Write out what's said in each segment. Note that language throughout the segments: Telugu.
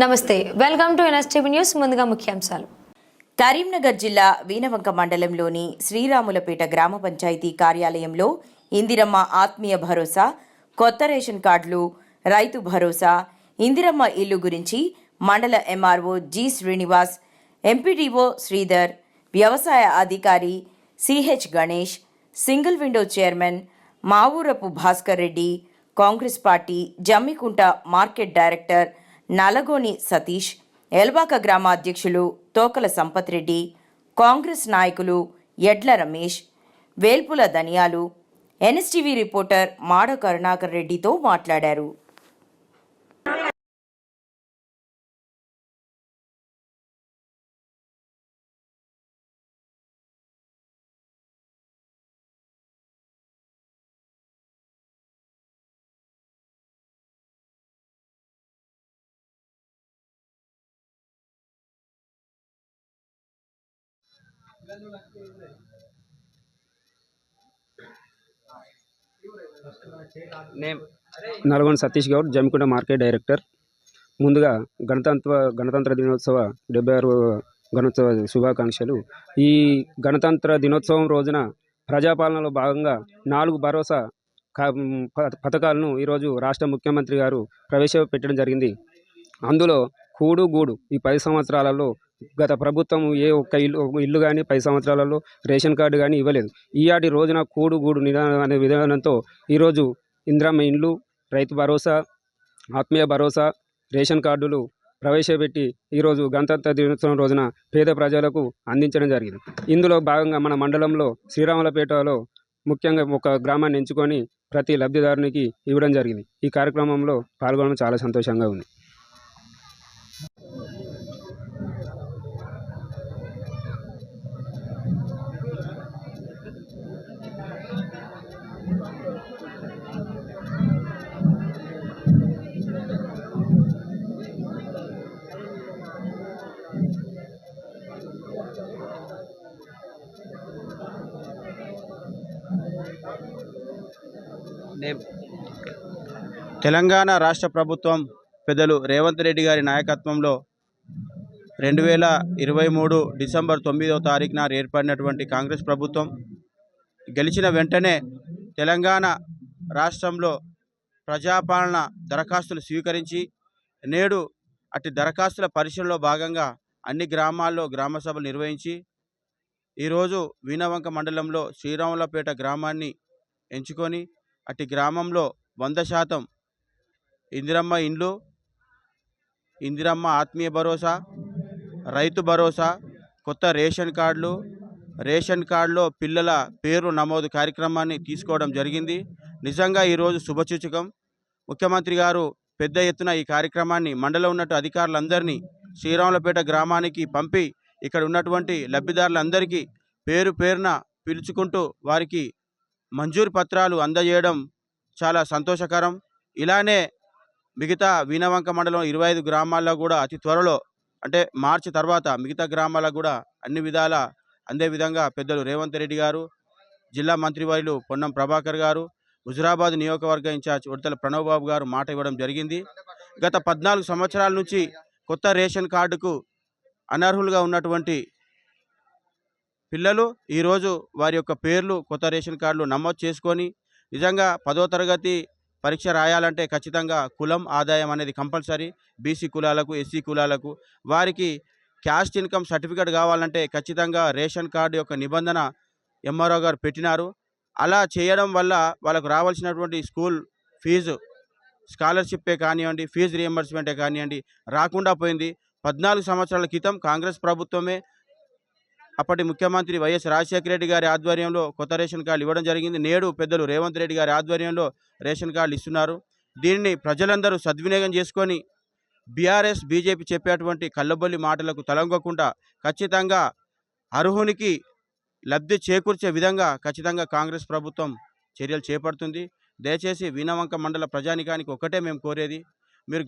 నమస్తే, వెల్కమ్ టు ఎన్ఎస్టీవీ న్యూస్. ముందుగా ముఖ్యాంశాలు. కరీంనగర్ జిల్లా వీనవంక మండలంలోని శ్రీరాములపేట గ్రామ పంచాయతీ కార్యాలయంలో ఇందిరమ్మ ఆత్మీయ భరోసా, కొత్త రేషన్ కార్డులు, రైతు భరోసా, ఇందిరమ్మ ఇల్లు గురించి మండల MRO G Srinivas, MPDO Sridhar, వ్యవసాయ అధికారి CH Ganesh, single window chairman Mavoorapu Bhaskar Reddy, Congress party Jammikunta market director Nalagoni Satish, Elvaka గ్రామ అధ్యక్షులు తోకల సంపత్ రెడ్డి, కాంగ్రెస్ నాయకులు ఎడ్ల రమేష్, వేల్పుల ధనియాలు, ఎన్ఎస్టీవీ రిపోర్టర్ మాడ కరుణాకర్ రెడ్డితో మాట్లాడారు. Nalgonda Satish Goud, Jammikunta market director. ముందుగా గణతంత్ర దినోత్సవ 76వ గణోత్సవ శుభాకాంక్షలు. ఈ గణతంత్ర దినోత్సవం రోజున ప్రజాపాలనలో భాగంగా 4 భరోసా పథకాలను ఈరోజు రాష్ట్ర ముఖ్యమంత్రి గారు ప్రవేశపెట్టడం జరిగింది. అందులో కూడు గూడు ఈ 10 సంవత్సరాలలో గత ప్రభుత్వం ఏ ఒక్క ఇల్లు కానీ 10 సంవత్సరాలలో రేషన్ కార్డు కానీ ఇవ్వలేదు. ఈయాటి రోజున కూడు గూడు నిదానం అనే విధానంతో ఈరోజు ఇందిరమ్మ ఇండ్లు, రైతు భరోసా, ఆత్మీయ భరోసా, రేషన్ కార్డులు ప్రవేశపెట్టి ఈరోజు గణతంత్ర దినోత్సవం రోజున పేద ప్రజలకు అందించడం జరిగింది. ఇందులో భాగంగా మన మండలంలో శ్రీరాములపేటలో ముఖ్యంగా ఒక గ్రామాన్ని ఎంచుకొని ప్రతి లబ్ధిదారునికి ఇవ్వడం జరిగింది. ఈ కార్యక్రమంలో పాల్గొనడం చాలా సంతోషంగా ఉంది. తెలంగాణ రాష్ట్ర ప్రభుత్వం పెద్దలు రేవంత్ రెడ్డి గారి నాయకత్వంలో 2023 డిసెంబర్ 9వ తారీఖున ఏర్పడినటువంటి కాంగ్రెస్ ప్రభుత్వం గెలిచిన వెంటనే తెలంగాణ రాష్ట్రంలో ప్రజాపాలన దరఖాస్తులు స్వీకరించి నేడు అట్టి దరఖాస్తుల పరిశీలనలో భాగంగా అన్ని గ్రామాల్లో గ్రామ సభలు నిర్వహించి ఈరోజు వీనవంక మండలంలో శ్రీరాములపేట గ్రామాన్ని ఎంచుకొని అట్టి గ్రామంలో 100% ఇందిరమ్మ ఇండ్లు, ఇందిరమ్మ ఆత్మీయ భరోసా, రైతు భరోసా, కొత్త రేషన్ కార్డులు, రేషన్ కార్డులో పిల్లల పేరు నమోదు కార్యక్రమాన్ని తీసుకోవడం జరిగింది. నిజంగా ఈరోజు శుభసూచకం. ముఖ్యమంత్రి గారు పెద్ద ఎత్తున ఈ కార్యక్రమాన్ని మండలం ఉన్నట్టు అధికారులందరినీ శ్రీరాములపేట గ్రామానికి పంపి ఇక్కడ ఉన్నటువంటి లబ్ధిదారులందరికీ పేరు పేరున పిలుచుకుంటూ వారికి మంజూరు పత్రాలు అందజేయడం చాలా సంతోషకరం. ఇలానే మిగతా వీనవంక మండలం 25 గ్రామాల్లో కూడా అతి త్వరలో అంటే మార్చి తర్వాత మిగతా గ్రామాలకు కూడా అన్ని విధాల అందే విధంగా పెద్దలు రేవంత్ రెడ్డి గారు, జిల్లా మంత్రివర్యులు పొన్నం ప్రభాకర్ గారు, హుజురాబాద్ నియోజకవర్గ ఇన్ఛార్జ్ ఉడతల ప్రణవ్ బాబు గారు మాట ఇవ్వడం జరిగింది. గత 14 సంవత్సరాల నుంచి కొత్త రేషన్ కార్డుకు అనర్హులుగా ఉన్నటువంటి పిల్లలు ఈరోజు వారి యొక్క పేర్లు కొత్త రేషన్ కార్డులు నమోదు చేసుకొని నిజంగా 10వ తరగతి పరీక్ష రాయాలంటే ఖచ్చితంగా కులం ఆదాయం అనేది కంపల్సరీ. బీసీ కులాలకు, ఎస్సీ కులాలకు వారికి క్యాస్ట్ ఇన్కమ్ సర్టిఫికేట్ కావాలంటే ఖచ్చితంగా రేషన్ కార్డు యొక్క నిబంధన ఎంఆర్ఓ గారు పెట్టినారు. అలా చేయడం వల్ల వాళ్ళకు రావాల్సినటువంటి స్కూల్ ఫీజు, స్కాలర్షిప్పే కానివ్వండి, ఫీజు రియంబర్స్మెంటే కానివ్వండి రాకుండా పోయింది. 14 సంవత్సరాల క్రితం కాంగ్రెస్ ప్రభుత్వమే అప్పటి ముఖ్యమంత్రి వైఎస్ రాజశేఖర రెడ్డి గారి ఆధ్వర్యంలో కొత్త రేషన్ కార్డులు ఇవ్వడం జరిగింది. నేడు పెద్దలు రేవంత్ రెడ్డి గారి ఆధ్వర్యంలో రేషన్ కార్డులు ఇస్తున్నారు. దీనిని ప్రజలందరూ సద్వినియోగం చేసుకొని బీఆర్ఎస్, బీజేపీ చెప్పేటువంటి కళ్ళబొల్లి మాటలకు తలొగ్గకుండా ఖచ్చితంగా అర్హునికి లబ్ధి చేకూర్చే విధంగా ఖచ్చితంగా కాంగ్రెస్ ప్రభుత్వం చర్యలు చేపడుతుంది. దయచేసి వీనవంక మండల ప్రజానికానికి ఒకటే మేము కోరేది, మీరు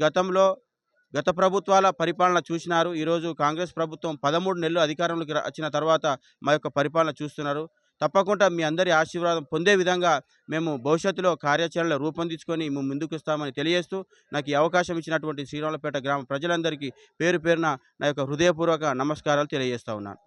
గత ప్రభుత్వాల పరిపాలన చూసినారు. ఈరోజు కాంగ్రెస్ ప్రభుత్వం 13 నెలలు అధికారంలోకి వచ్చిన తర్వాత మా యొక్క పరిపాలన చూస్తున్నారు. తప్పకుండా మీ అందరి ఆశీర్వాదం పొందే విధంగా మేము భవిష్యత్తులో కార్యాచరణలు రూపొందించుకొని మేము ముందుకు వస్తామని తెలియజేస్తూ నాకు ఈ అవకాశం ఇచ్చినటువంటి శ్రీరాములపేట గ్రామ ప్రజలందరికీ పేరు పేరున నా యొక్క హృదయపూర్వక నమస్కారాలు తెలియజేస్తా ఉన్నాను.